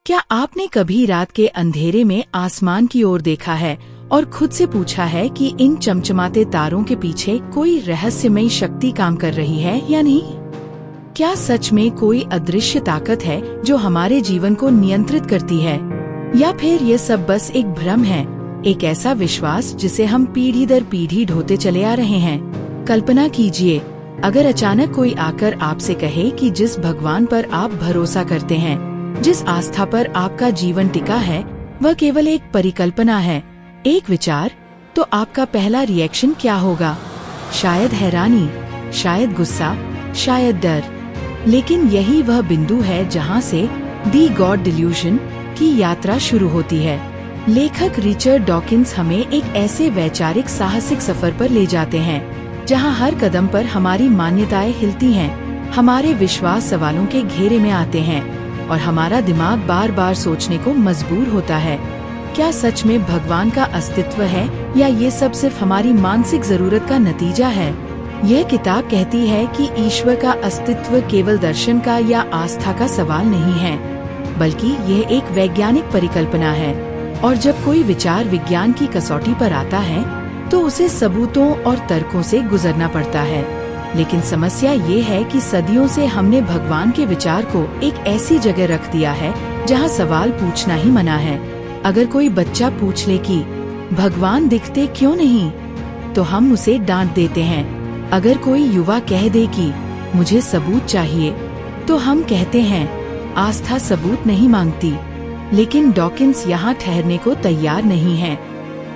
क्या आपने कभी रात के अंधेरे में आसमान की ओर देखा है और खुद से पूछा है कि इन चमचमाते तारों के पीछे कोई रहस्यमयी शक्ति काम कर रही है या नहीं? क्या सच में कोई अदृश्य ताकत है जो हमारे जीवन को नियंत्रित करती है, या फिर ये सब बस एक भ्रम है, एक ऐसा विश्वास जिसे हम पीढ़ी दर पीढ़ी ढोते चले आ रहे हैं? कल्पना कीजिए, अगर अचानक कोई आकर आपसे कहे कि जिस भगवान पर आप भरोसा करते हैं, जिस आस्था पर आपका जीवन टिका है, वह केवल एक परिकल्पना है, एक विचार, तो आपका पहला रिएक्शन क्या होगा? शायद हैरानी, शायद गुस्सा, शायद डर। लेकिन यही वह बिंदु है जहां से दी गॉड डिल्यूजन की यात्रा शुरू होती है। लेखक रिचर्ड डॉकिंस हमें एक ऐसे वैचारिक साहसिक सफर पर ले जाते हैं जहां हर कदम पर हमारी मान्यताएं हिलती हैं, हमारे विश्वास सवालों के घेरे में आते हैं और हमारा दिमाग बार बार सोचने को मजबूर होता है, क्या सच में भगवान का अस्तित्व है या ये सब सिर्फ हमारी मानसिक जरूरत का नतीजा है? यह किताब कहती है कि ईश्वर का अस्तित्व केवल दर्शन का या आस्था का सवाल नहीं है, बल्कि यह एक वैज्ञानिक परिकल्पना है। और जब कोई विचार विज्ञान की कसौटी पर आता है तो उसे सबूतों और तर्कों से गुजरना पड़ता है। लेकिन समस्या ये है कि सदियों से हमने भगवान के विचार को एक ऐसी जगह रख दिया है जहां सवाल पूछना ही मना है। अगर कोई बच्चा पूछ ले कि भगवान दिखते क्यों नहीं, तो हम उसे डांट देते हैं। अगर कोई युवा कह दे कि मुझे सबूत चाहिए, तो हम कहते हैं आस्था सबूत नहीं मांगती। लेकिन डॉकिंस यहाँ ठहरने को तैयार नहीं है।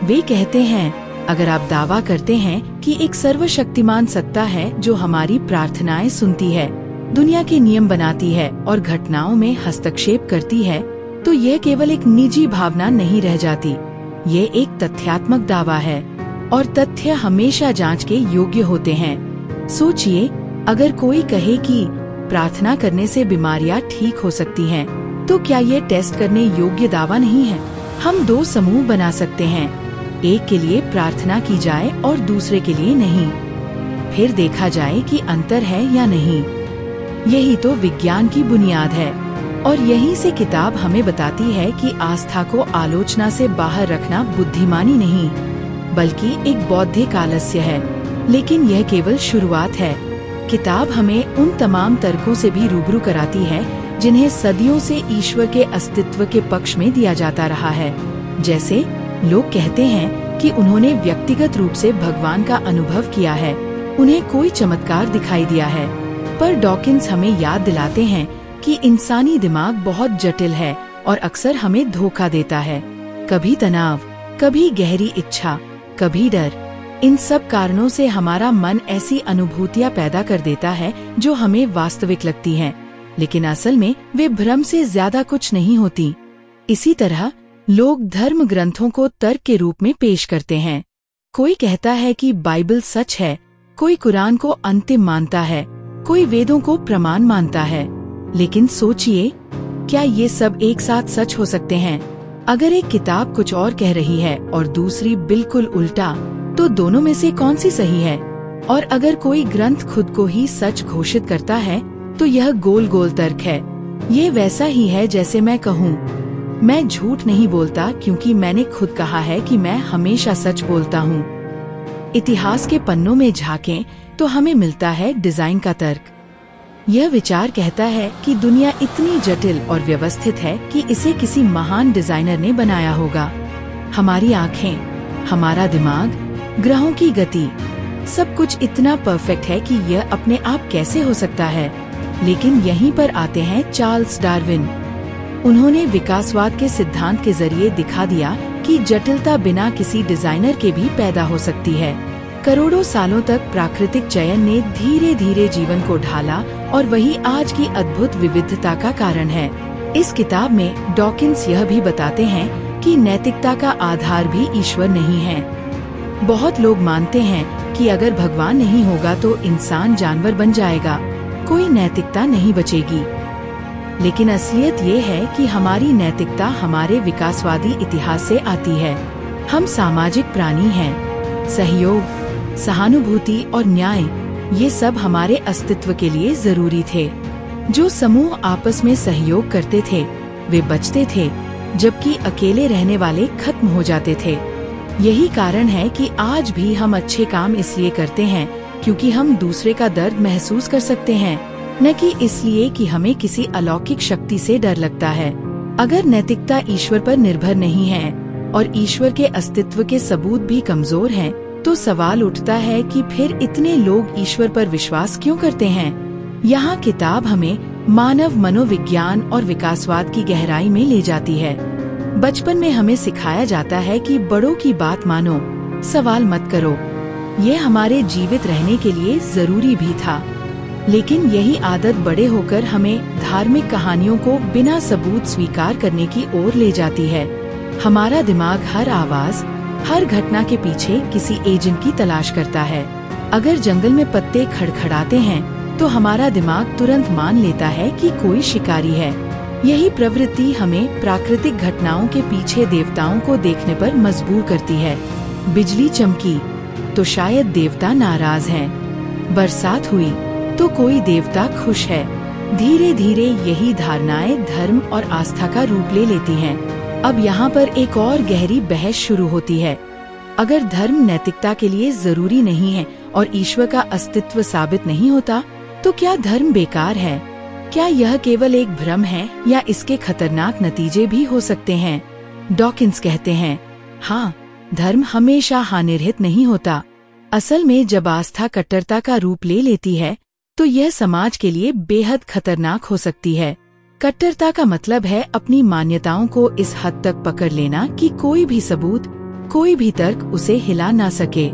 वे कहते हैं, अगर आप दावा करते हैं कि एक सर्वशक्तिमान सत्ता है जो हमारी प्रार्थनाएं सुनती है, दुनिया के नियम बनाती है और घटनाओं में हस्तक्षेप करती है, तो यह केवल एक निजी भावना नहीं रह जाती, ये एक तथ्यात्मक दावा है। और तथ्य हमेशा जांच के योग्य होते हैं। सोचिए, अगर कोई कहे कि प्रार्थना करने से बीमारियां ठीक हो सकती हैं, तो क्या ये टेस्ट करने योग्य दावा नहीं है? हम दो समूह बना सकते हैं, एक के लिए प्रार्थना की जाए और दूसरे के लिए नहीं। फिर देखा जाए कि अंतर है या नहीं। यही तो विज्ञान की बुनियाद है। और यहीं से किताब हमें बताती है कि आस्था को आलोचना से बाहर रखना बुद्धिमानी नहीं, बल्कि एक बौद्धिक आलस्य है। लेकिन यह केवल शुरुआत है। किताब हमें उन तमाम तर्कों से भी रूबरू कराती है जिन्हें सदियों से ईश्वर के अस्तित्व के पक्ष में दिया जाता रहा है। जैसे लोग कहते हैं कि उन्होंने व्यक्तिगत रूप से भगवान का अनुभव किया है, उन्हें कोई चमत्कार दिखाई दिया है। पर डॉकिंस हमें याद दिलाते हैं कि इंसानी दिमाग बहुत जटिल है और अक्सर हमें धोखा देता है। कभी तनाव, कभी गहरी इच्छा, कभी डर। इन सब कारणों से हमारा मन ऐसी अनुभूतियां पैदा कर देता है जो हमें वास्तविक लगती हैं, लेकिन असल में वे भ्रम से ज्यादा कुछ नहीं होती। इसी तरह लोग धर्म ग्रंथों को तर्क के रूप में पेश करते हैं। कोई कहता है कि बाइबल सच है, कोई कुरान को अंतिम मानता है, कोई वेदों को प्रमाण मानता है। लेकिन सोचिए, क्या ये सब एक साथ सच हो सकते हैं? अगर एक किताब कुछ और कह रही है और दूसरी बिल्कुल उल्टा, तो दोनों में से कौन सी सही है? और अगर कोई ग्रंथ खुद को ही सच घोषित करता है, तो यह गोल गोल तर्क है। ये वैसा ही है जैसे मैं कहूँ, मैं झूठ नहीं बोलता क्योंकि मैंने खुद कहा है कि मैं हमेशा सच बोलता हूँ। इतिहास के पन्नों में झांकें तो हमें मिलता है डिजाइन का तर्क। यह विचार कहता है कि दुनिया इतनी जटिल और व्यवस्थित है कि इसे किसी महान डिजाइनर ने बनाया होगा। हमारी आँखें, हमारा दिमाग, ग्रहों की गति, सब कुछ इतना परफेक्ट है कि यह अपने आप कैसे हो सकता है? लेकिन यहीं पर आते हैं चार्ल्स डार्विन। उन्होंने विकासवाद के सिद्धांत के जरिए दिखा दिया कि जटिलता बिना किसी डिजाइनर के भी पैदा हो सकती है। करोड़ों सालों तक प्राकृतिक चयन ने धीरे धीरे जीवन को ढाला और वही आज की अद्भुत विविधता का कारण है। इस किताब में डॉकिंस यह भी बताते हैं कि नैतिकता का आधार भी ईश्वर नहीं है। बहुत लोग मानते हैं कि अगर भगवान नहीं होगा तो इंसान जानवर बन जाएगा, कोई नैतिकता नहीं बचेगी। लेकिन असलियत ये है कि हमारी नैतिकता हमारे विकासवादी इतिहास से आती है। हम सामाजिक प्राणी हैं। सहयोग, सहानुभूति और न्याय, ये सब हमारे अस्तित्व के लिए जरूरी थे। जो समूह आपस में सहयोग करते थे, वे बचते थे, जबकि अकेले रहने वाले खत्म हो जाते थे। यही कारण है कि आज भी हम अच्छे काम इसलिए करते हैं क्योंकि हम दूसरे का दर्द महसूस कर सकते हैं, न कि इसलिए कि हमें किसी अलौकिक शक्ति से डर लगता है। अगर नैतिकता ईश्वर पर निर्भर नहीं है और ईश्वर के अस्तित्व के सबूत भी कमजोर हैं, तो सवाल उठता है कि फिर इतने लोग ईश्वर पर विश्वास क्यों करते हैं। यहाँ किताब हमें मानव मनोविज्ञान और विकासवाद की गहराई में ले जाती है। बचपन में हमें सिखाया जाता है कि बड़ों की बात मानो, सवाल मत करो। ये हमारे जीवित रहने के लिए जरूरी भी था, लेकिन यही आदत बड़े होकर हमें धार्मिक कहानियों को बिना सबूत स्वीकार करने की ओर ले जाती है। हमारा दिमाग हर आवाज, हर घटना के पीछे किसी एजेंट की तलाश करता है। अगर जंगल में पत्ते खड़खड़ाते हैं तो हमारा दिमाग तुरंत मान लेता है कि कोई शिकारी है। यही प्रवृत्ति हमें प्राकृतिक घटनाओं के पीछे देवताओं को देखने पर मजबूर करती है। बिजली चमकी तो शायद देवता नाराज हैं। बरसात हुई तो कोई देवता खुश है। धीरे धीरे यही धारणाएं धर्म और आस्था का रूप ले लेती हैं। अब यहाँ पर एक और गहरी बहस शुरू होती है। अगर धर्म नैतिकता के लिए जरूरी नहीं है और ईश्वर का अस्तित्व साबित नहीं होता, तो क्या धर्म बेकार है? क्या यह केवल एक भ्रम है या इसके खतरनाक नतीजे भी हो सकते हैं? डॉकिंस कहते हैं, हाँ, धर्म हमेशा हानिरहित नहीं होता। असल में जब आस्था कट्टरता का रूप ले लेती है, तो यह समाज के लिए बेहद खतरनाक हो सकती है। कट्टरता का मतलब है अपनी मान्यताओं को इस हद तक पकड़ लेना कि कोई भी सबूत, कोई भी तर्क उसे हिला ना सके।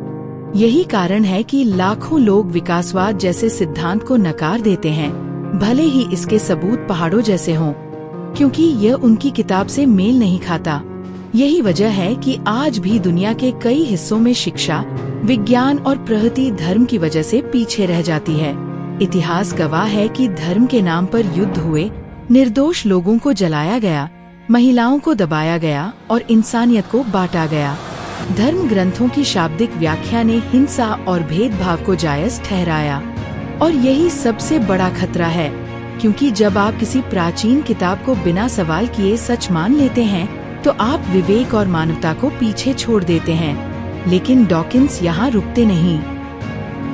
यही कारण है कि लाखों लोग विकासवाद जैसे सिद्धांत को नकार देते हैं, भले ही इसके सबूत पहाड़ों जैसे हों, क्योंकि यह उनकी किताब से मेल नहीं खाता। यही वजह है कि आज भी दुनिया के कई हिस्सों में शिक्षा, विज्ञान और प्रगति धर्म की वजह से पीछे रह जाती है। इतिहास गवाह है कि धर्म के नाम पर युद्ध हुए, निर्दोष लोगों को जलाया गया, महिलाओं को दबाया गया और इंसानियत को बांटा गया। धर्म ग्रंथों की शाब्दिक व्याख्या ने हिंसा और भेदभाव को जायज ठहराया, और यही सबसे बड़ा खतरा है, क्योंकि जब आप किसी प्राचीन किताब को बिना सवाल किए सच मान लेते हैं, तो आप विवेक और मानवता को पीछे छोड़ देते हैं। लेकिन डॉकिंस यहाँ रुकते नहीं।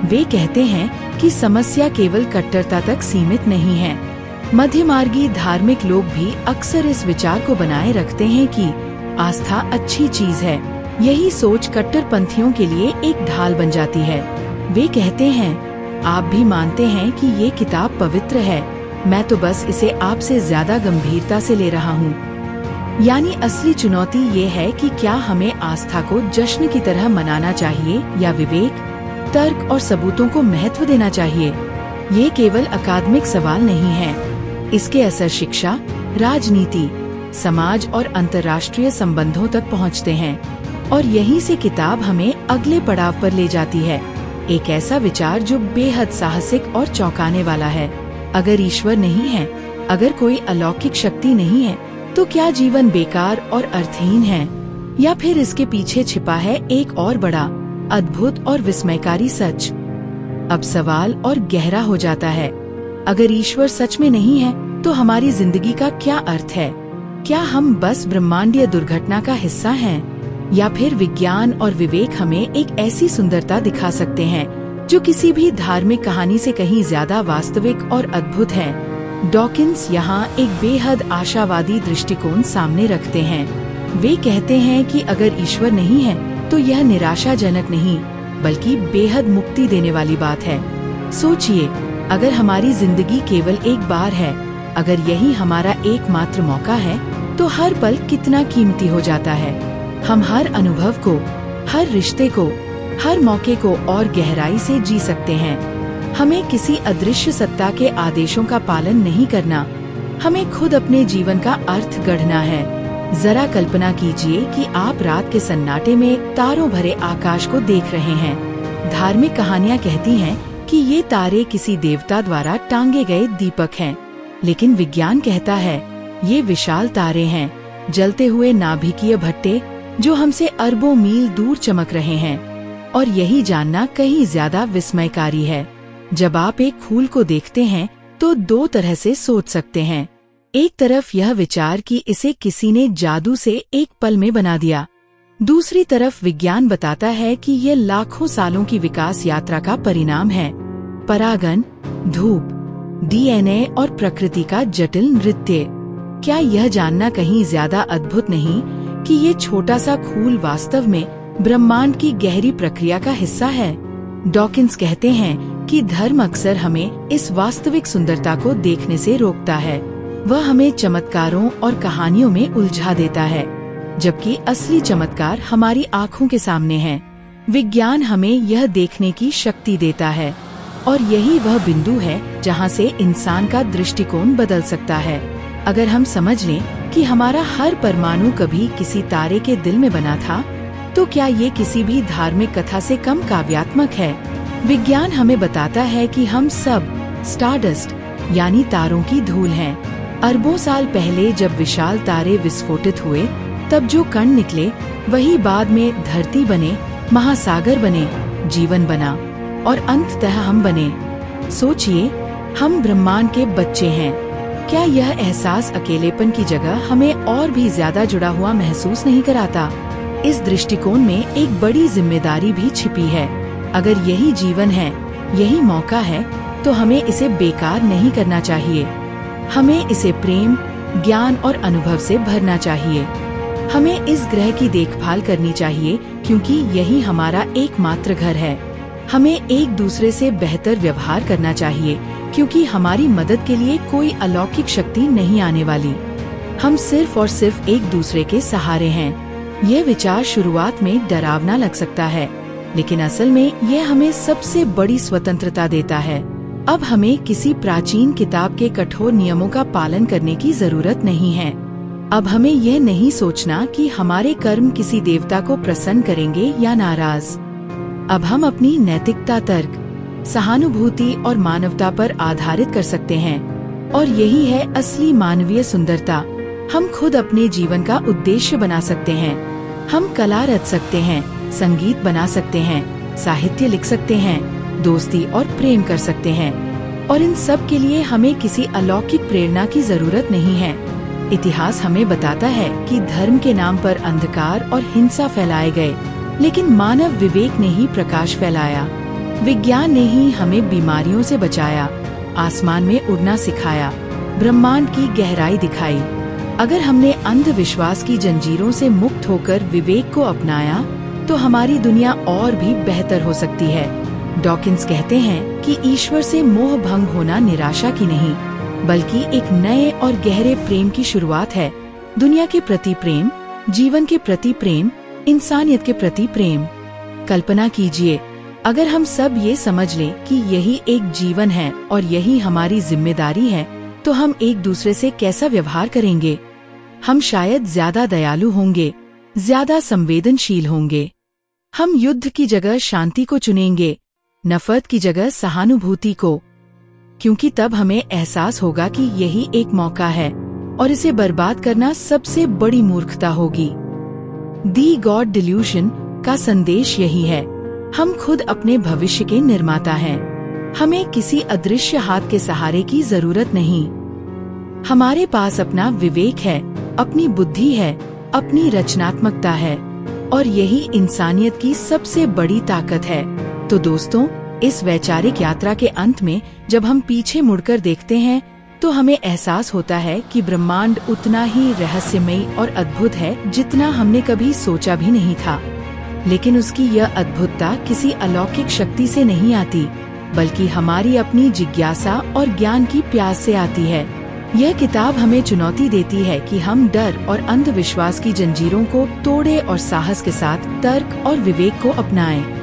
वे कहते हैं कि समस्या केवल कट्टरता तक सीमित नहीं है। मध्यमार्गी धार्मिक लोग भी अक्सर इस विचार को बनाए रखते हैं कि आस्था अच्छी चीज है। यही सोच कट्टरपंथियों के लिए एक ढाल बन जाती है। वे कहते हैं, आप भी मानते हैं कि ये किताब पवित्र है, मैं तो बस इसे आपसे ज्यादा गंभीरता से ले रहा हूँ। यानी असली चुनौती ये है कि क्या हमें आस्था को जश्न की तरह मनाना चाहिए या विवेक, तर्क और सबूतों को महत्व देना चाहिए। ये केवल अकादमिक सवाल नहीं है, इसके असर शिक्षा, राजनीति, समाज और अंतर्राष्ट्रीय संबंधों तक पहुँचते हैं। और यहीं से किताब हमें अगले पड़ाव पर ले जाती है, एक ऐसा विचार जो बेहद साहसिक और चौंकाने वाला है। अगर ईश्वर नहीं है, अगर कोई अलौकिक शक्ति नहीं है, तो क्या जीवन बेकार और अर्थहीन है, या फिर इसके पीछे छिपा है एक और बड़ा, अद्भुत और विस्मयकारी सच? अब सवाल और गहरा हो जाता है। अगर ईश्वर सच में नहीं है, तो हमारी जिंदगी का क्या अर्थ है? क्या हम बस ब्रह्मांडीय दुर्घटना का हिस्सा हैं? या फिर विज्ञान और विवेक हमें एक ऐसी सुंदरता दिखा सकते हैं जो किसी भी धार्मिक कहानी से कहीं ज्यादा वास्तविक और अद्भुत है? डॉकिंस यहाँ एक बेहद आशावादी दृष्टिकोण सामने रखते हैं। वे कहते हैं कि अगर ईश्वर नहीं है, तो यह निराशाजनक नहीं, बल्कि बेहद मुक्ति देने वाली बात है। सोचिए, अगर हमारी जिंदगी केवल एक बार है, अगर यही हमारा एकमात्र मौका है, तो हर पल कितना कीमती हो जाता है। हम हर अनुभव को, हर रिश्ते को, हर मौके को और गहराई से जी सकते हैं। हमें किसी अदृश्य सत्ता के आदेशों का पालन नहीं करना, हमें खुद अपने जीवन का अर्थ गढ़ना है। जरा कल्पना कीजिए कि आप रात के सन्नाटे में तारों भरे आकाश को देख रहे हैं। धार्मिक कहानियाँ कहती हैं कि ये तारे किसी देवता द्वारा टांगे गए दीपक हैं, लेकिन विज्ञान कहता है ये विशाल तारे हैं, जलते हुए नाभिकीय भट्टे जो हमसे अरबों मील दूर चमक रहे हैं। और यही जानना कहीं ज्यादा विस्मयकारी है। जब आप एक फूल को देखते हैं, तो दो तरह से सोच सकते हैं। एक तरफ यह विचार कि इसे किसी ने जादू से एक पल में बना दिया, दूसरी तरफ विज्ञान बताता है कि यह लाखों सालों की विकास यात्रा का परिणाम है। परागन, धूप, डीएनए और प्रकृति का जटिल नृत्य। क्या यह जानना कहीं ज्यादा अद्भुत नहीं कि ये छोटा सा फूल वास्तव में ब्रह्मांड की गहरी प्रक्रिया का हिस्सा है? डॉकिंस कहते हैं कि धर्म अक्सर हमें इस वास्तविक सुंदरता को देखने से रोकता है। वह हमें चमत्कारों और कहानियों में उलझा देता है, जबकि असली चमत्कार हमारी आँखों के सामने है। विज्ञान हमें यह देखने की शक्ति देता है, और यही वह बिंदु है जहाँ से इंसान का दृष्टिकोण बदल सकता है। अगर हम समझ लें कि हमारा हर परमाणु कभी किसी तारे के दिल में बना था, तो क्या ये किसी भी धार्मिक कथा से कम काव्यात्मक है? विज्ञान हमें बताता है कि हम सब स्टारडस्ट यानी तारों की धूल हैं। अरबों साल पहले जब विशाल तारे विस्फोटित हुए, तब जो कण निकले वही बाद में धरती बने, महासागर बने, जीवन बना और अंततः हम बने। सोचिए, हम ब्रह्मांड के बच्चे हैं। क्या यह एहसास अकेलेपन की जगह हमें और भी ज्यादा जुड़ा हुआ महसूस नहीं कराता? इस दृष्टिकोण में एक बड़ी जिम्मेदारी भी छिपी है। अगर यही जीवन है, यही मौका है, तो हमें इसे बेकार नहीं करना चाहिए। हमें इसे प्रेम, ज्ञान और अनुभव से भरना चाहिए। हमें इस ग्रह की देखभाल करनी चाहिए, क्योंकि यही हमारा एकमात्र घर है। हमें एक दूसरे से बेहतर व्यवहार करना चाहिए, क्योंकि हमारी मदद के लिए कोई अलौकिक शक्ति नहीं आने वाली। हम सिर्फ और सिर्फ एक दूसरे के सहारे हैं। ये विचार शुरुआत में डरावना लग सकता है, लेकिन असल में ये हमें सबसे बड़ी स्वतंत्रता देता है। अब हमें किसी प्राचीन किताब के कठोर नियमों का पालन करने की जरूरत नहीं है। अब हमें यह नहीं सोचना कि हमारे कर्म किसी देवता को प्रसन्न करेंगे या नाराज। अब हम अपनी नैतिकता, तर्क, सहानुभूति और मानवता पर आधारित कर सकते हैं, और यही है असली मानवीय सुंदरता। हम खुद अपने जीवन का उद्देश्य बना सकते हैं। हम कला रच सकते हैं, संगीत बना सकते हैं, साहित्य लिख सकते हैं, दोस्ती और प्रेम कर सकते हैं, और इन सब के लिए हमें किसी अलौकिक प्रेरणा की जरूरत नहीं है। इतिहास हमें बताता है कि धर्म के नाम पर अंधकार और हिंसा फैलाए गए, लेकिन मानव विवेक ने ही प्रकाश फैलाया। विज्ञान ने ही हमें बीमारियों से बचाया, आसमान में उड़ना सिखाया, ब्रह्मांड की गहराई दिखाई। अगर हमने अंधविश्वास की जंजीरों से मुक्त होकर विवेक को अपनाया, तो हमारी दुनिया और भी बेहतर हो सकती है। डॉकिंस कहते हैं कि ईश्वर से मोह भंग होना निराशा की नहीं, बल्कि एक नए और गहरे प्रेम की शुरुआत है। दुनिया के प्रति प्रेम, जीवन के प्रति प्रेम, इंसानियत के प्रति प्रेम। कल्पना कीजिए, अगर हम सब ये समझ लें कि यही एक जीवन है और यही हमारी जिम्मेदारी है, तो हम एक दूसरे से कैसा व्यवहार करेंगे? हम शायद ज्यादा दयालु होंगे, ज्यादा संवेदनशील होंगे। हम युद्ध की जगह शांति को चुनेंगे, नफरत की जगह सहानुभूति को, क्योंकि तब हमें एहसास होगा कि यही एक मौका है और इसे बर्बाद करना सबसे बड़ी मूर्खता होगी। दी गॉड डिल्यूशन का संदेश यही है। हम खुद अपने भविष्य के निर्माता हैं। हमें किसी अदृश्य हाथ के सहारे की जरूरत नहीं। हमारे पास अपना विवेक है, अपनी बुद्धि है, अपनी रचनात्मकता है, और यही इंसानियत की सबसे बड़ी ताकत है। तो दोस्तों, इस वैचारिक यात्रा के अंत में जब हम पीछे मुड़कर देखते हैं, तो हमें एहसास होता है कि ब्रह्मांड उतना ही रहस्यमयी और अद्भुत है जितना हमने कभी सोचा भी नहीं था। लेकिन उसकी यह अद्भुतता किसी अलौकिक शक्ति से नहीं आती, बल्कि हमारी अपनी जिज्ञासा और ज्ञान की प्यास से आती है। यह किताब हमें चुनौती देती है कि हम डर और अंधविश्वास की जंजीरों को तोड़े और साहस के साथ तर्क और विवेक को अपनाएं।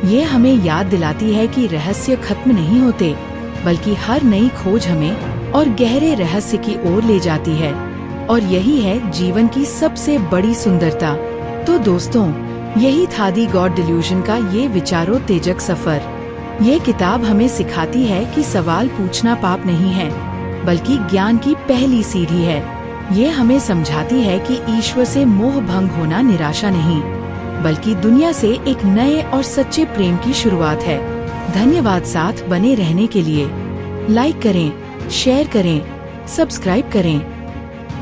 ये हमें याद दिलाती है कि रहस्य खत्म नहीं होते, बल्कि हर नई खोज हमें और गहरे रहस्य की ओर ले जाती है, और यही है जीवन की सबसे बड़ी सुंदरता। तो दोस्तों, यही था दी गॉड डिल्यूजन का ये विचारोत्तेजक सफर। ये किताब हमें सिखाती है कि सवाल पूछना पाप नहीं है, बल्कि ज्ञान की पहली सीढ़ी है। ये हमें समझाती है कि ईश्वर से मोह भंग होना निराशा नहीं, बल्कि दुनिया से एक नए और सच्चे प्रेम की शुरुआत है। धन्यवाद साथ बने रहने के लिए। लाइक करें, शेयर करें सब्सक्राइब करें